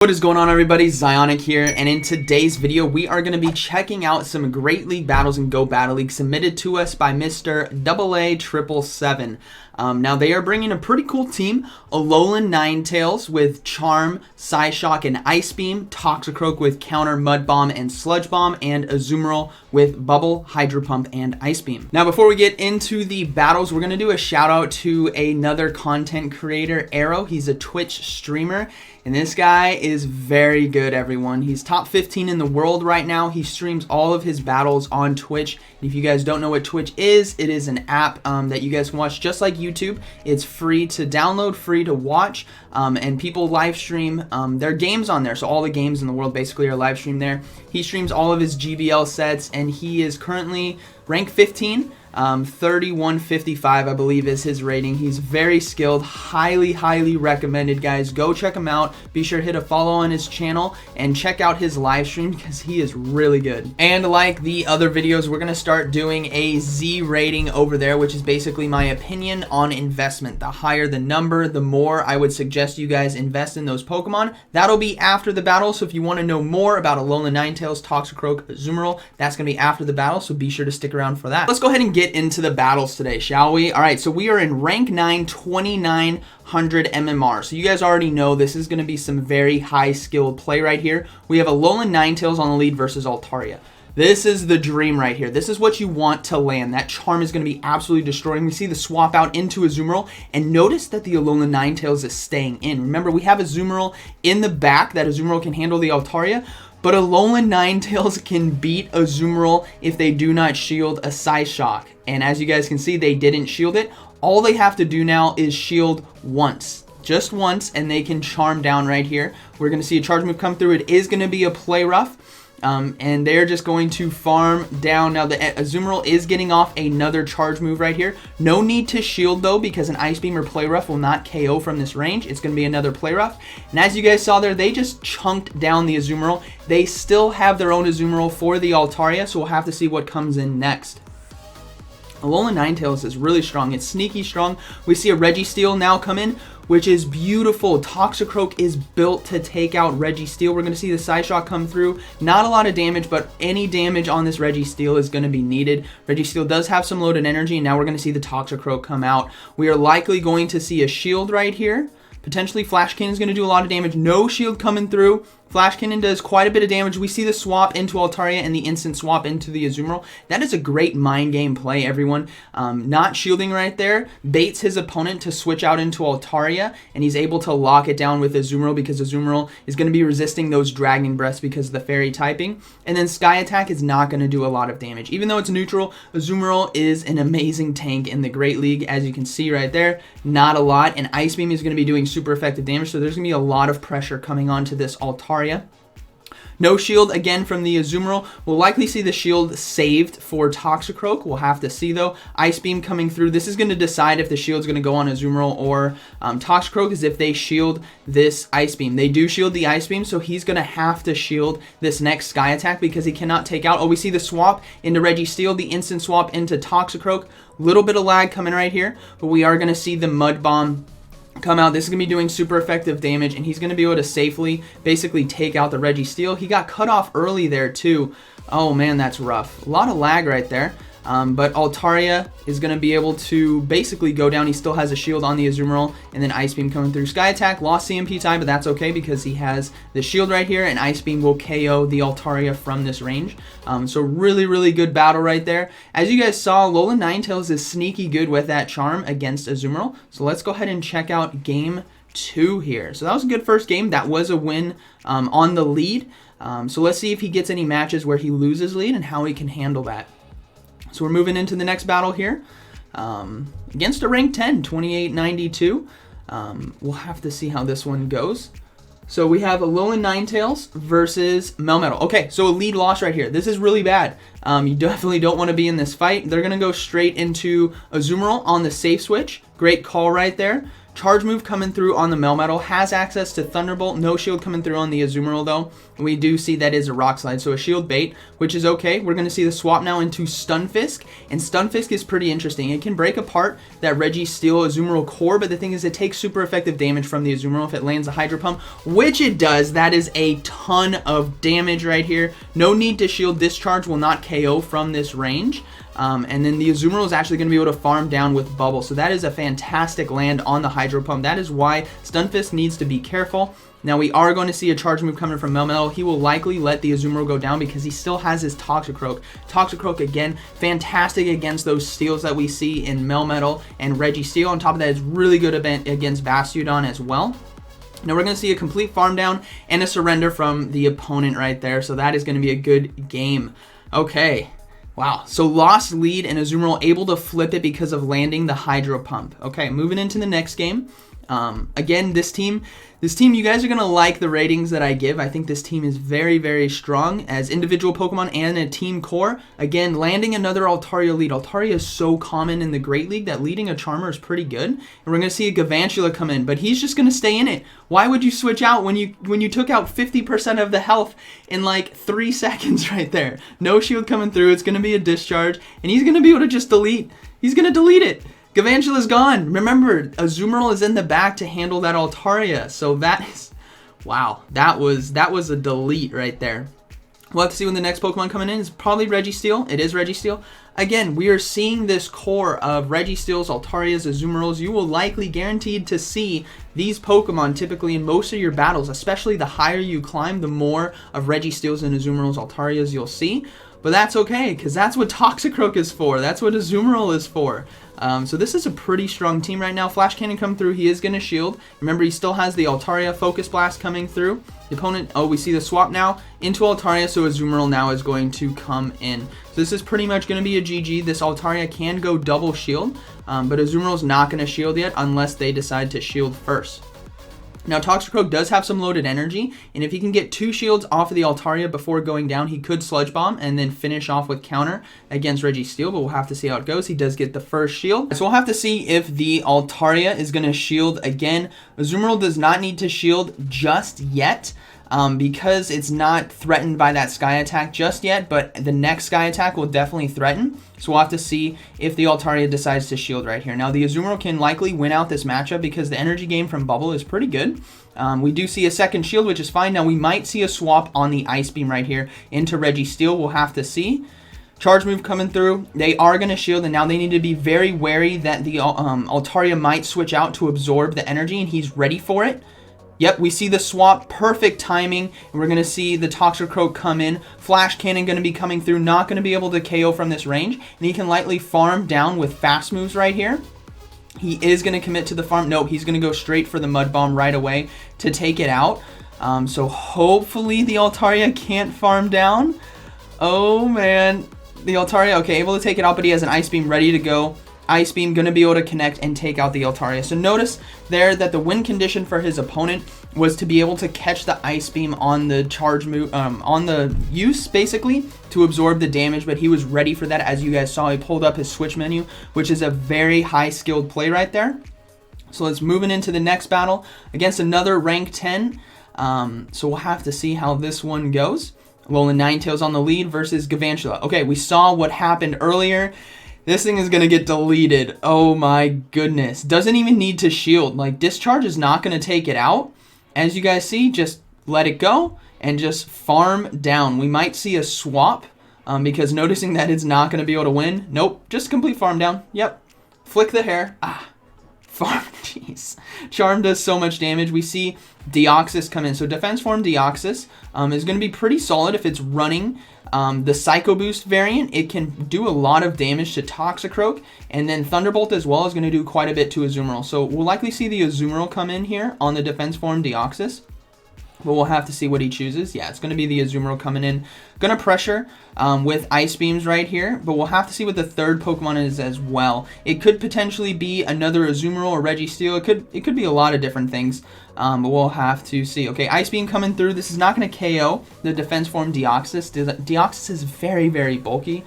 What is going on, everybody? Zyonik here, and in today's video we are going to be checking out some Great League battles in Go Battle League submitted to us by Mr. AA777. Now they are bringing a pretty cool team: Alolan Ninetales with Charm, Psyshock, and Ice Beam, Toxicroak with Counter, Mud Bomb, and Sludge Bomb, and Azumarill with Bubble, Hydro Pump, and Ice Beam. Now before we get into the battles, we're going to do a shout out to another content creator, Arrow. He's a Twitch streamer, and this guy is very good, everyone. He's top 15 in the world right now. He streams all of his battles on Twitch. And if you guys don't know what Twitch is, it is an app that you guys can watch just like YouTube. It's free to download, free to watch, and people live stream their games on there. So all the games in the world basically are live streamed there. He streams all of his GBL sets, and he is currently rank 15. 3155 I believe is his rating. He's very skilled, highly recommended, guys. Go check him out. Be sure to hit a follow on his channel and check out his live stream because he is really good. And like the other videos, we're gonna start doing a Z rating over there, which is basically my opinion on investment. The higher the number, the more I would suggest you guys invest in those Pokemon. That'll be after the battle, so if you want to know more about Alolan Ninetales, Toxicroak, Azumarill, that's gonna be after the battle, so be sure to stick around for that. Let's go ahead and get into the battles today, shall we? All right, so we are in rank 9, 2900 MMR. So you guys already know this is going to be some very high skilled play right here. We have Alolan Ninetales on the lead versus Altaria. This is the dream right here. This is what you want to land. That Charm is going to be absolutely destroying. We see the swap out into Azumarill, and notice that the Alolan Ninetales is staying in. Remember, we have Azumarill in the back. That Azumarill can handle the Altaria. But Alolan Ninetales can beat Azumarill if they do not shield a Psyshock. And as you guys can see, they didn't shield it. All they have to do now is shield once. Just once, and they can Charm down right here. We're going to see a charge move come through. It is going to be a play rough. And they're just going to farm down. Now the Azumarill is getting off another charge move right here. No need to shield though, because an Ice Beam or Play Rough will not KO from this range. It's going to be another Play Rough. And as you guys saw there, they just chunked down the Azumarill. They still have their own Azumarill for the Altaria, so we'll have to see what comes in next. Alolan Ninetales is really strong. It's sneaky strong. We see a Registeel now come in, which is beautiful. Toxicroak is built to take out Registeel. We're going to see the Psyshock come through. Not a lot of damage, but any damage on this Registeel is going to be needed. Registeel does have some loaded energy, and now we're going to see the Toxicroak come out. We are likely going to see a shield right here. Potentially Flash Cannon is going to do a lot of damage. No shield coming through. Flash Cannon does quite a bit of damage. We see the swap into Altaria and the instant swap into the Azumarill. That is a great mind game play, everyone. Not shielding right there baits his opponent to switch out into Altaria, and he's able to lock it down with Azumarill because Azumarill is going to be resisting those Dragon Breaths because of the Fairy typing. And then Sky Attack is not going to do a lot of damage. Even though it's neutral, Azumarill is an amazing tank in the Great League, as you can see right there. Not a lot, and Ice Beam is going to be doing super effective damage, so there's going to be a lot of pressure coming onto this Altaria. No shield again from the Azumarill. We'll likely see the shield saved for Toxicroak. We'll have to see though. Ice Beam coming through. This is going to decide if the shield's going to go on Azumarill or Toxicroak, is if they shield this Ice Beam. They do shield the Ice Beam, so he's going to have to shield this next Sky Attack because he cannot take out. Oh, we see the swap into Registeel, the instant swap into Toxicroak. Little bit of lag coming right here, but we are going to see the Mud Bomb come out. This is going to be doing super effective damage, and he's going to be able to safely basically take out the Registeel. He got cut off early there too. Oh man, that's rough. A lot of lag right there. But Altaria is going to be able to basically go down. He still has a shield on the Azumarill, and then Ice Beam coming through. Sky Attack lost CMP time, but that's okay because he has the shield right here, and Ice Beam will KO the Altaria from this range. So really good battle right there. As you guys saw, Alolan Ninetales is sneaky good with that Charm against Azumarill. So let's go ahead and check out game 2 here. So that was a good first game. That was a win on the lead. So let's see if he gets any matches where he loses lead and how he can handle that. So we're moving into the next battle here against a rank 10, 2892. We'll have to see how this one goes. So we have Alolan Ninetales versus Melmetal. Okay, so a lead loss right here. This is really bad. You definitely don't want to be in this fight. They're going to go straight into Azumarill on the safe switch. Great call right there. Charge move coming through on the Melmetal, has access to Thunderbolt, no shield coming through on the Azumarill though. We do see that is a Rock Slide, so a shield bait, which is okay. We're going to see the swap now into Stunfisk, and Stunfisk is pretty interesting. It can break apart that Registeel Azumarill core, but the thing is it takes super effective damage from the Azumarill if it lands a Hydro Pump, which it does. That is a ton of damage right here. No need to shield. Discharge will not KO from this range. And then the Azumarill is actually going to be able to farm down with Bubble. So that is a fantastic land on the Hydro Pump. That is why Stunfisk needs to be careful. Now we are going to see a charge move coming from Melmetal. He will likely let the Azumarill go down because he still has his Toxicroak. Toxicroak, again, fantastic against those steals that we see in Melmetal and Registeel. On top of that, it's really good against Bastiodon as well. Now we're going to see a complete farm down and a surrender from the opponent right there. So that is going to be a good game. Okay. Wow, so lost lead and Azumarill able to flip it because of landing the Hydro Pump. Okay, moving into the next game. Again, this team, you guys are going to like the ratings that I give. I think this team is very, very strong as individual Pokemon and a team core. Again, landing another Altaria lead. Altaria is so common in the Great League that leading a Charmer is pretty good. And we're going to see a Galvantula come in, but he's just going to stay in it. Why would you switch out when you took out 50% of the health in like 3 seconds right there? No shield coming through. It's going to be a discharge, and he's going to be able to just delete. He's going to delete it. Galvantula's gone. Remember, Azumarill is in the back to handle that Altaria. So that is, wow, that was a delete right there. We'll have to see when the next Pokemon coming in is probably Registeel. It is Registeel. Again, we are seeing this core of Registeels, Altarias, Azumarills. You will likely guaranteed to see these Pokemon typically in most of your battles, especially the higher you climb, the more of Registeels and Azumarills, Altarias you'll see. But that's okay, because that's what Toxicroak is for. That's what Azumarill is for. So this is a pretty strong team right now. Flash Cannon come through. He is going to shield. Remember, he still has the Altaria Focus Blast coming through. The opponent, oh, we see the swap now into Altaria, so Azumarill now is going to come in. So this is pretty much going to be a GG. This Altaria can go double shield, but Azumarill's not going to shield yet unless they decide to shield first. Now, Toxicroak does have some loaded energy, and if he can get 2 shields off of the Altaria before going down, he could Sludge Bomb and then finish off with counter against Registeel, but we'll have to see how it goes. He does get the first shield. So we'll have to see if the Altaria is going to shield again. Azumarill does not need to shield just yet. Because it's not threatened by that Sky Attack just yet, but the next Sky Attack will definitely threaten. So we'll have to see if the Altaria decides to shield right here. Now, the Azumarill can likely win out this matchup because the energy gain from Bubble is pretty good. We do see a second shield, which is fine. Now, we might see a swap on the Ice Beam right here into Registeel. We'll have to see. Charge move coming through. They are going to shield, and now they need to be very wary that the Altaria might switch out to absorb the energy, and he's ready for it. Yep, we see the swap, perfect timing, and we're going to see the Toxicroak come in. Flash Cannon going to be coming through, not going to be able to KO from this range, and he can lightly farm down with fast moves right here. He is going to commit to the farm. No, he's going to go straight for the Mud Bomb right away to take it out. So hopefully the Altaria can't farm down. Oh, man. The Altaria, okay, able to take it out, but he has an Ice Beam ready to go. Ice Beam going to be able to connect and take out the Altaria. So notice there that the win condition for his opponent was to be able to catch the Ice Beam on the charge move, on the use basically to absorb the damage, but he was ready for that. As you guys saw, he pulled up his switch menu, which is a very high skilled play right there. So let's move into the next battle against another rank 10. So we'll have to see how this one goes. Alolan Ninetales on the lead versus Galvantula. Okay, we saw what happened earlier. This thing is going to get deleted. Oh my goodness. Doesn't even need to shield. Like, Discharge is not going to take it out. As you guys see, just let it go and just farm down. We might see a swap because noticing that it's not going to be able to win. Nope, just complete farm down. Yep. Flick the hair. Farm. Jeez. Charm does so much damage. We see Deoxys come in. So Defense Form Deoxys is going to be pretty solid if it's running the Psycho Boost variant. It can do a lot of damage to Toxicroak, and then Thunderbolt as well is going to do quite a bit to Azumarill. So we'll likely see the Azumarill come in here on the Defense Form Deoxys. But we'll have to see what he chooses. Yeah, it's going to be the Azumarill coming in. Going to pressure with Ice Beams right here. But we'll have to see what the third Pokemon is as well. It could potentially be another Azumarill or Registeel. It could be a lot of different things. But we'll have to see. Okay, Ice Beam coming through. This is not going to KO the Defense Form Deoxys. Deoxys is very, very bulky.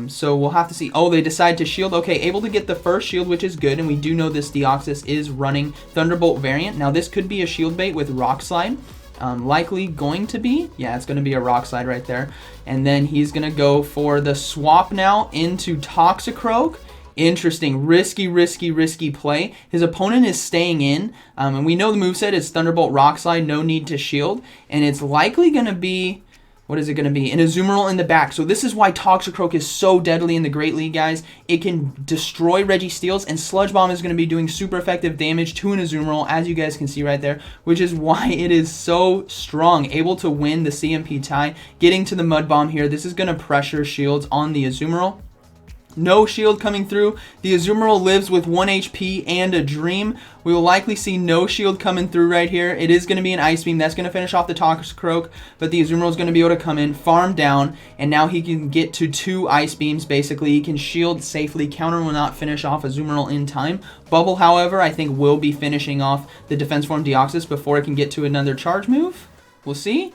So we'll have to see. Oh, they decide to shield. Okay, able to get the first shield, which is good. And we do know this Deoxys is running Thunderbolt variant. Now, this could be a shield bait with Rock Slide. Likely going to be. Yeah, it's going to be a Rock Slide right there. And then he's going to go for the swap now into Toxicroak. Interesting. Risky play. His opponent is staying in. And we know the moveset is Thunderbolt Rock Slide. No need to shield. And it's likely going to be... What is it going to be? An Azumarill in the back. So this is why Toxicroak is so deadly in the Great League, guys. It can destroy Registeels, and Sludge Bomb is going to be doing super effective damage to an Azumarill, as you guys can see right there, which is why it is so strong. Able to win the CMP tie. Getting to the Mud Bomb here. This is going to pressure shields on the Azumarill. No shield coming through. The Azumarill lives with 1 HP and a Dream. We will likely see no shield coming through right here. It is going to be an Ice Beam. That's going to finish off the Toxicroak, but the Azumarill is going to be able to come in, farm down, and now he can get to 2 Ice Beams, basically. He can shield safely. Counter will not finish off Azumarill in time. Bubble, however, I think will be finishing off the Defense Form Deoxys before it can get to another charge move. We'll see.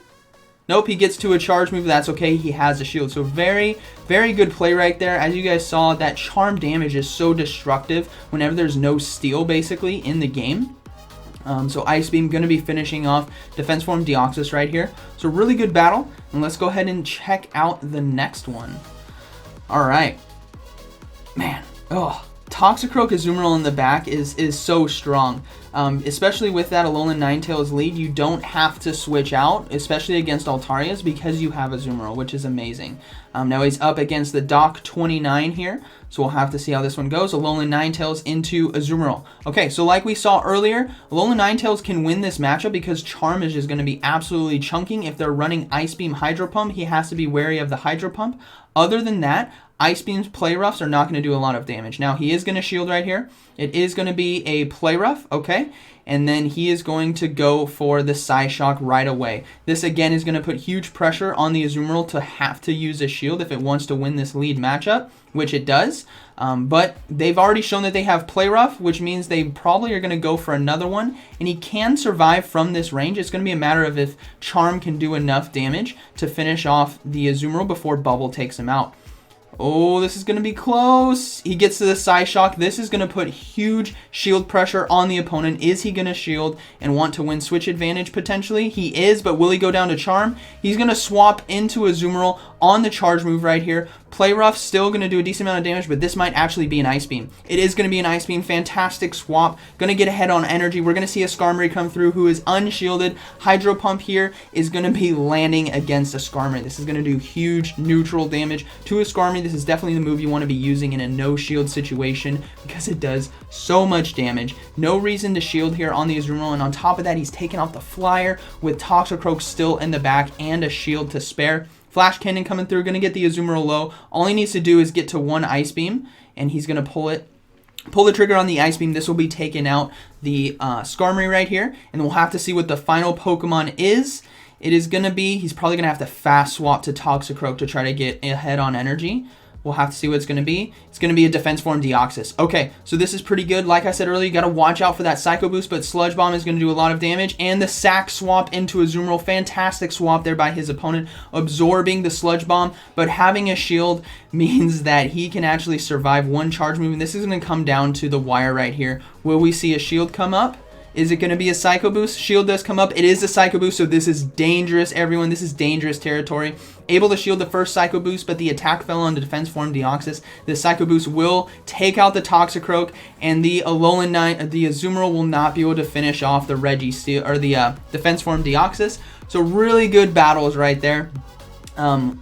Nope, he gets to a charge move. That's okay. He has a shield. So very good play right there. As you guys saw, that charm damage is so destructive whenever there's no steel, basically, in the game. So Ice Beam going to be finishing off Defense Form Deoxys right here. So really good battle. And let's go ahead and check out the next one. All right. Man. Oh. Toxicroak Azumarill in the back is so strong. Especially with that Alolan Ninetales lead, you don't have to switch out, especially against Altarias, because you have Azumarill, which is amazing. Now he's up against the Doc 29 here, so we'll have to see how this one goes. Alolan Ninetales into Azumarill. Okay, so like we saw earlier, Alolan Ninetales can win this matchup because Charm is just going to be absolutely chunking. If they're running Ice Beam Hydro Pump, he has to be wary of the Hydro Pump. Other than that, Ice Beam's Play Roughs are not going to do a lot of damage. Now, he is going to shield right here. It is going to be a Play Rough, okay? And then he is going to go for the Psyshock right away. This, again, is going to put huge pressure on the Azumarill to have to use a shield if it wants to win this lead matchup, which it does. But they've already shown that they have Play Rough, which means they probably are going to go for another one. And he can survive from this range. It's going to be a matter of if Charm can do enough damage to finish off the Azumarill before Bubble takes him out. Oh, this is going to be close. He gets to the Psyshock. This is going to put huge shield pressure on the opponent. Is he going to shield and want to win switch advantage potentially? He is, but will he go down to Charm? He's going to swap into Azumarill on the charge move right here. Play Rough still going to do a decent amount of damage, but this might actually be an Ice Beam. It is going to be an Ice Beam. Fantastic swap. Going to get ahead on energy. We're going to see a Skarmory come through who is unshielded. Hydro Pump here is going to be landing against a Skarmory. This is going to do huge neutral damage to a Skarmory. This is definitely the move you want to be using in a no shield situation because it does so much damage. No reason to shield here on the Azumarill, and on top of that, he's taking off the flyer with Toxicroak still in the back and a shield to spare. Flash Cannon coming through, going to get the Azumarill low. All he needs to do is get to 1 Ice Beam, and he's going to pull the trigger on the Ice Beam. This will be taking out the Skarmory right here, and we'll have to see what the final Pokemon is. It is going to be, he's probably going to have to fast swap to Toxicroak to try to get ahead on energy. We'll have to see what it's going to be. It's going to be a Defense Form Deoxys. Okay, so this is pretty good. Like I said earlier, you got to watch out for that Psycho Boost, but Sludge Bomb is going to do a lot of damage. And the Sack swap into Azumarill. Fantastic swap there by his opponent, absorbing the Sludge Bomb, but having a shield means that he can actually survive 1 charge move. And this is going to come down to the wire right here. Will we see a shield come up? Is it going to be a Psycho Boost? Shield does come up. It is a Psycho Boost, so this is dangerous, everyone. This is dangerous territory. Able to shield the first Psycho Boost, but the attack fell on the Defense Form Deoxys. The Psycho Boost will take out the Toxicroak, and the Azumarill will not be able to finish off the Registeel or the Defense Form Deoxys. So really good battles right there.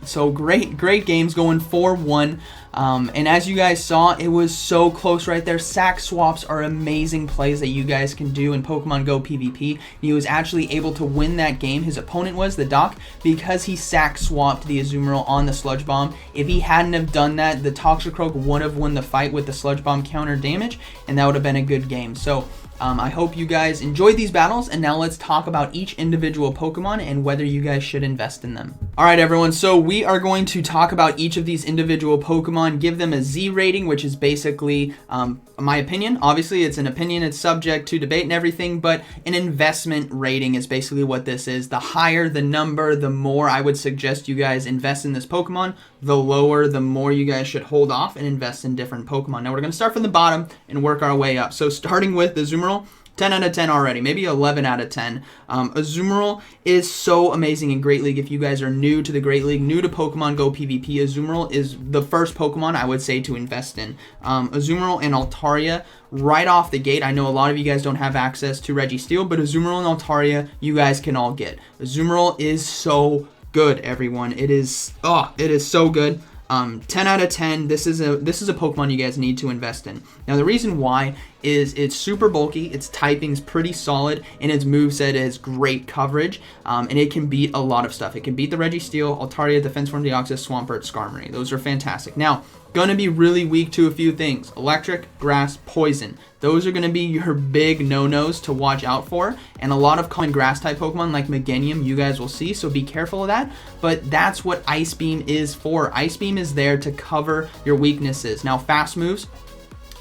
So great games going 4-1. And as you guys saw, it was so close right there. Sack swaps are amazing plays that you guys can do in Pokemon Go PvP. He was actually able to win that game. His opponent was the Doc because he sack swapped the Azumarill on the Sludge Bomb. If he hadn't have done that, the Toxicroak would have won the fight with the Sludge Bomb counter damage, and that would have been a good game. So I hope you guys enjoyed these battles, and now let's talk about each individual Pokemon and whether you guys should invest in them. All right, everyone, so we are going to talk about each of these individual Pokemon, give them a Z rating, which is basically my opinion. Obviously, it's an opinion, it's subject to debate and everything, but an investment rating is basically what this is. The higher the number, the more I would suggest you guys invest in this Pokemon. The lower, the more you guys should hold off and invest in different Pokemon. Now, we're going to start from the bottom and work our way up. So starting with the Azumarill, 10 out of 10 already, maybe 11 out of 10. Azumarill is so amazing in Great League. If you guys are new to the Great League, new to Pokemon Go PvP, Azumarill is the first Pokemon I would say to invest in. Azumarill and Altaria, right off the gate, I know a lot of you guys don't have access to Registeel, but Azumarill and Altaria, you guys can all get. Azumarill is so good, everyone. It is so good. 10 out of 10. This is a Pokemon you guys need to invest in. Now, the reason why is it's super bulky, its typing's pretty solid, and its moveset is great coverage, and it can beat a lot of stuff. It can beat the Registeel, Altaria, Defense Form, Deoxys, Swampert, Skarmory. Those are fantastic. Now, going to be really weak to a few things. Electric, Grass, Poison. Those are going to be your big no-nos to watch out for, and a lot of common Grass-type Pokemon like Meganium you guys will see, so be careful of that, but that's what Ice Beam is for. Ice Beam is there to cover your weaknesses. Now, fast moves,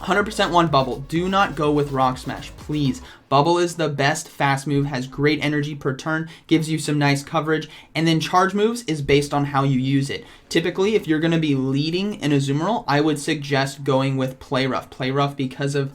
100% want Bubble. Do not go with Rock Smash, please. Bubble is the best fast move, has great energy per turn, gives you some nice coverage, and then charge moves is based on how you use it. Typically, if you're going to be leading in Azumarill, I would suggest going with Play Rough. Play Rough because of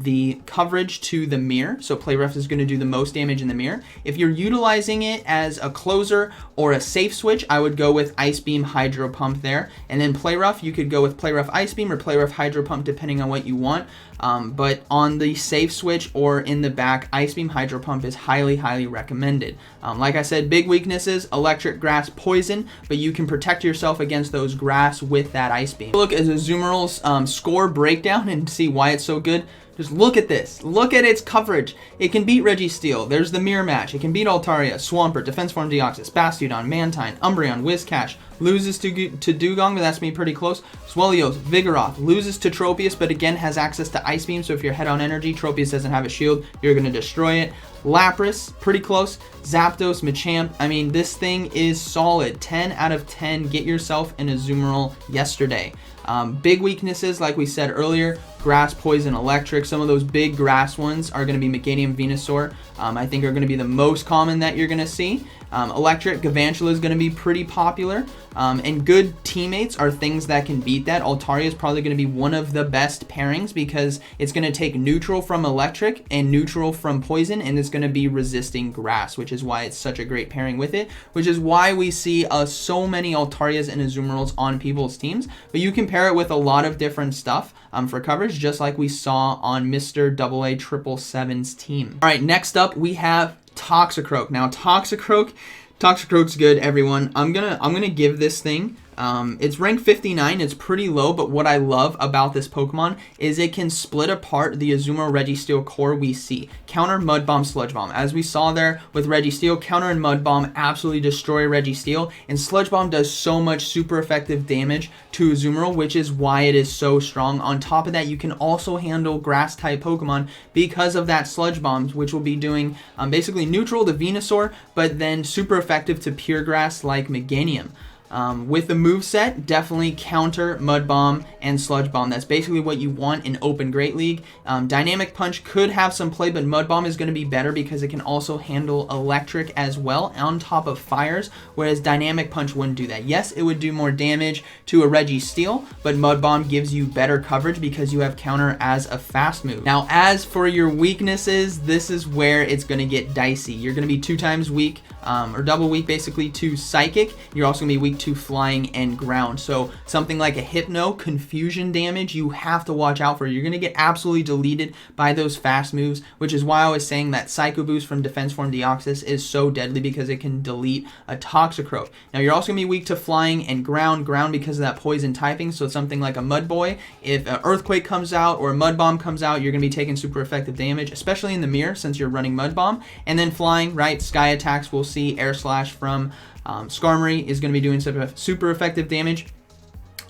the coverage to the mirror, so Play Rough is going to do the most damage in the mirror. If you're utilizing it as a closer or a safe switch, I would go with Ice Beam, Hydro Pump there, and then Play Rough, you could go with Play Rough Ice Beam or Play Rough Hydro Pump depending on what you want. But on the safe switch or in the back, Ice Beam, Hydro Pump is highly, highly recommended. Like I said, big weaknesses, Electric, Grass, Poison, but you can protect yourself against those Grass with that Ice Beam. Look at Azumarill's score breakdown and see why it's so good. Just look at this. Look at its coverage. It can beat Registeel. There's the mirror match. It can beat Altaria, Swampert, Defense Form, Deoxys, Bastiodon, Mantine, Umbreon, Whiscash. Loses to Dugong, but that's me pretty close. Swellios, Vigoroth. Loses to Tropius, but again has access to Ice Beam, so if you're head on energy, Tropius doesn't have a shield, you're going to destroy it. Lapras, pretty close. Zapdos, Machamp. I mean, this thing is solid. 10 out of 10. Get yourself an Azumarill yesterday. Big weaknesses, like we said earlier, Grass, Poison, Electric. Some of those big grass ones are going to be Meganium, Venusaur. I think are going to be the most common that you're going to see. Electric, Galvantula is going to be pretty popular. And good teammates are things that can beat that. Altaria is probably going to be one of the best pairings because it's going to take neutral from Electric and neutral from Poison, and it's going to be resisting Grass, which is why it's such a great pairing with it, which is why we see so many Altarias and Azumarills on people's teams. But you can pair it with a lot of different stuff for coverage, just like we saw on Mr. AA 777's team. All right, next up we have Toxicroak. Now, Toxicroak's good, everyone. I'm gonna give this thing. It's ranked 59. It's pretty low, but what I love about this Pokemon is it can split apart the Azumarill Registeel core we see. Counter, Mud Bomb, Sludge Bomb. As we saw there with Registeel, Counter and Mud Bomb absolutely destroy Registeel, and Sludge Bomb does so much super effective damage to Azumarill, which is why it is so strong. On top of that, you can also handle Grass-type Pokemon because of that Sludge Bombs, which will be doing basically neutral to Venusaur, but then super effective to Pure Grass like Meganium. With the moveset, definitely counter, Mud Bomb, and Sludge Bomb. That's basically what you want in Open Great League. Dynamic Punch could have some play, but Mud Bomb is going to be better because it can also handle Electric as well on top of Fires, whereas Dynamic Punch wouldn't do that. Yes, it would do more damage to a Registeel, but Mud Bomb gives you better coverage because you have counter as a fast move. Now, as for your weaknesses, this is where it's going to get dicey. You're going to be 2 times weak, or double weak basically, to Psychic. You're also going to be weak to Flying and Ground. So something like a Hypno, confusion damage, you have to watch out for. You're going to get absolutely deleted by those fast moves, which is why I was saying that Psycho Boost from Defense Form Deoxys is so deadly because it can delete a Toxicroak. Now, you're also going to be weak to Flying and Ground because of that poison typing. So something like a Mud Boy, if an Earthquake comes out or a Mud Bomb comes out, you're going to be taking super effective damage, especially in the mirror since you're running Mud Bomb. And then Flying, right, Sky attacks, we'll see Air Slash from Skarmory is going to be doing super effective damage.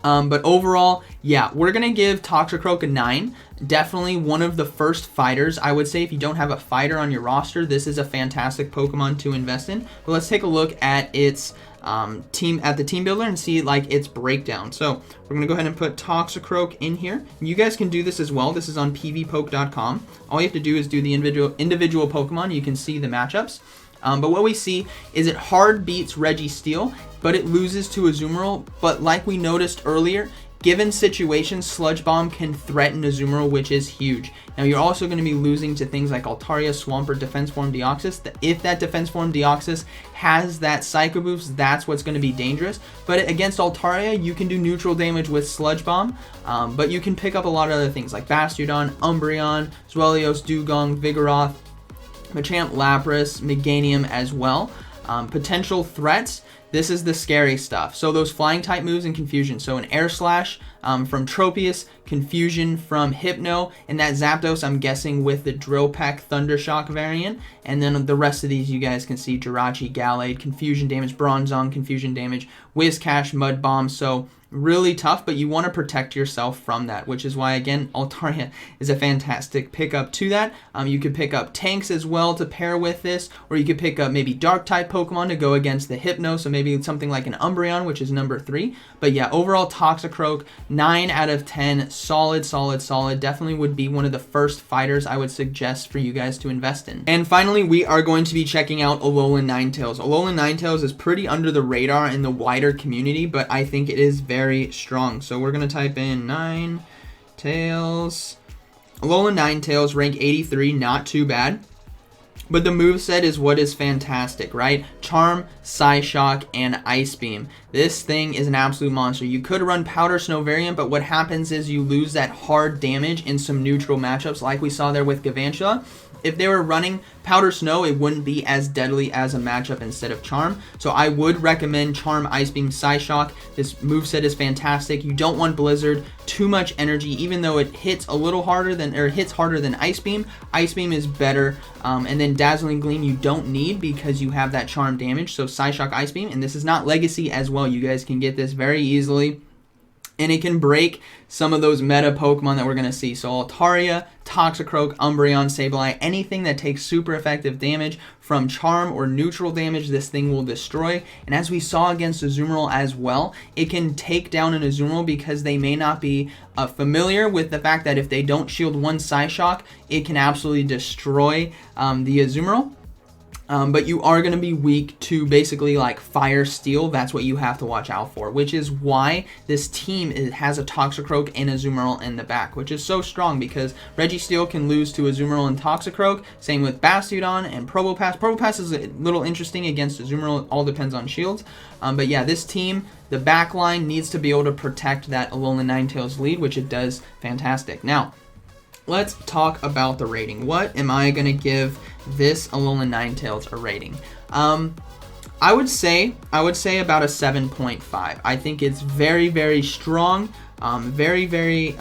But overall, yeah, we're going to give Toxicroak a 9. Definitely one of the first fighters. I would say if you don't have a fighter on your roster, this is a fantastic Pokemon to invest in. But let's take a look at its the team builder and see like its breakdown. So we're going to go ahead and put Toxicroak in here. You guys can do this as well. This is on pvpoke.com. All you have to do is do the individual Pokemon. You can see the matchups. But what we see is it hard beats Registeel, but it loses to Azumarill. But like we noticed earlier, given situations, Sludge Bomb can threaten Azumarill, which is huge. Now you're also going to be losing to things like Altaria, Swampert, Defense Form Deoxys. If that Defense Form Deoxys has that Psycho Boost, that's what's going to be dangerous. But against Altaria, you can do neutral damage with Sludge Bomb, but you can pick up a lot of other things like Bastiodon, Umbreon, Zwellios, Dugong, Vigoroth, Machamp, Lapras, Meganium as well. Potential threats, this is the scary stuff. So those flying type moves and Confusion. So an Air Slash from Tropius, Confusion from Hypno, and that Zapdos I'm guessing with the Drill Peck Thundershock variant. And then the rest of these you guys can see Jirachi, Gallade, Confusion damage, Bronzong, Confusion damage, Whiscash, Mud Bomb. So really tough, but you want to protect yourself from that, which is why, again, Altaria is a fantastic pickup to that. You could pick up tanks as well to pair with this, or you could pick up maybe Dark-type Pokemon to go against the Hypno, so maybe something like an Umbreon, which is number 3. But yeah, overall, Toxicroak, 9 out of 10, solid, solid, solid. Definitely would be one of the first fighters I would suggest for you guys to invest in. And finally, we are going to be checking out Alolan Ninetales. Alolan Ninetales is pretty under the radar in the wider community, but I think it is very strong. So we're going to type in Ninetales. Alolan Ninetales, rank 83, not too bad. But the moveset is what is fantastic, right? Charm, Psyshock, and Ice Beam. This thing is an absolute monster. You could run Powder Snow variant, but what happens is you lose that hard damage in some neutral matchups like we saw there with Galvantula. If they were running Powder Snow, it wouldn't be as deadly as a matchup instead of Charm. So I would recommend Charm, Ice Beam, Psyshock. This moveset is fantastic. You don't want Blizzard, too much energy, even though it hits a little harder than, or hits harder than Ice Beam. Ice Beam is better. And then Dazzling Gleam you don't need because you have that Charm damage. So Psyshock, Ice Beam, and this is not Legacy as well. You guys can get this very easily. And it can break some of those meta Pokemon that we're going to see. So Altaria, Toxicroak, Umbreon, Sableye, anything that takes super effective damage from Charm or neutral damage, this thing will destroy. And as we saw against Azumarill as well, it can take down an Azumarill because they may not be familiar with the fact that if they don't shield one Psyshock, it can absolutely destroy the Azumarill. But you are going to be weak to basically like Fire Steel. That's what you have to watch out for, which is why this team has a Toxicroak and Azumarill in the back, which is so strong because Registeel can lose to Azumarill and Toxicroak. Same with Bastiodon and Probopass. Probopass is a little interesting against Azumarill. It all depends on shields. But yeah, this team, the back line needs to be able to protect that Alolan Ninetales lead, which it does fantastic. Now, let's talk about the rating. What am I going to give this Alolan Ninetales a rating? I would say about a 7.5. I think it's very, very strong, very, very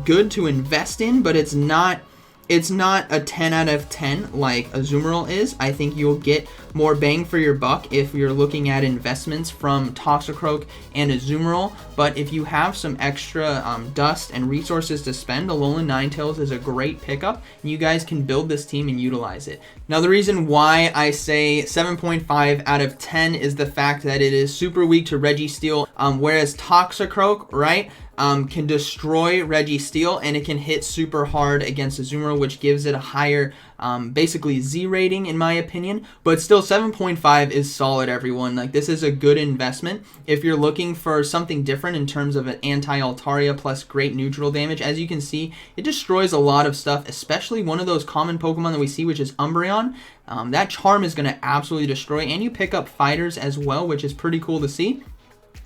good to invest in, but it's not a 10 out of 10 like Azumarill is. I think you'll get more bang for your buck if you're looking at investments from Toxicroak and Azumarill. But if you have some extra dust and resources to spend, Alolan Ninetales is a great pickup, and you guys can build this team and utilize it. Now, the reason why I say 7.5 out of 10 is the fact that it is super weak to Registeel, whereas Toxicroak, right, can destroy Registeel, and it can hit super hard against Azumarill, which gives it a higher basically Z rating in my opinion. But still, 7.5 is solid, everyone. Like, this is a good investment if you're looking for something different in terms of an anti-Altaria plus great neutral damage. As you can see, it destroys a lot of stuff, especially one of those common Pokemon that we see, which is Umbreon. That Charm is going to absolutely destroy, and you pick up fighters as well, which is pretty cool to see.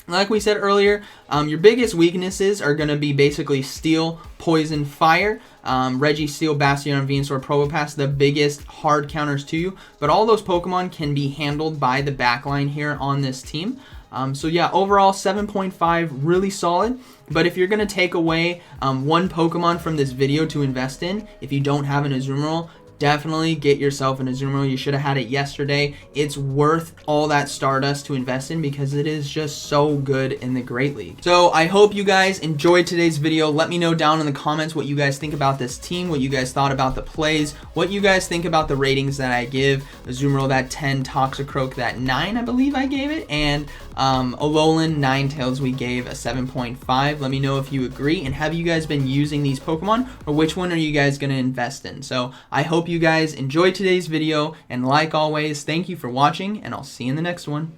Like we said earlier, your biggest weaknesses are going to be basically Steel, Poison, Fire. Registeel, Bastiodon, Venusaur, Probopass, the biggest hard counters to you. But all those Pokemon can be handled by the backline here on this team. So yeah, overall 7.5, really solid. But if you're going to take away one Pokemon from this video to invest in, if you don't have an Azumarill, definitely get yourself an Azumarill. You should have had it yesterday. It's worth all that Stardust to invest in because it is just so good in the Great League. So I hope you guys enjoyed today's video. Let me know down in the comments what you guys think about this team, what you guys thought about the plays, what you guys think about the ratings that I give. Azumarill that 10, Toxicroak that 9, I believe I gave it, and Alolan Ninetales we gave a 7.5. Let me know if you agree, and have you guys been using these Pokemon, or which one are you guys going to invest in? So I hope you guys enjoyed today's video, and like always, thank you for watching, and I'll see you in the next one.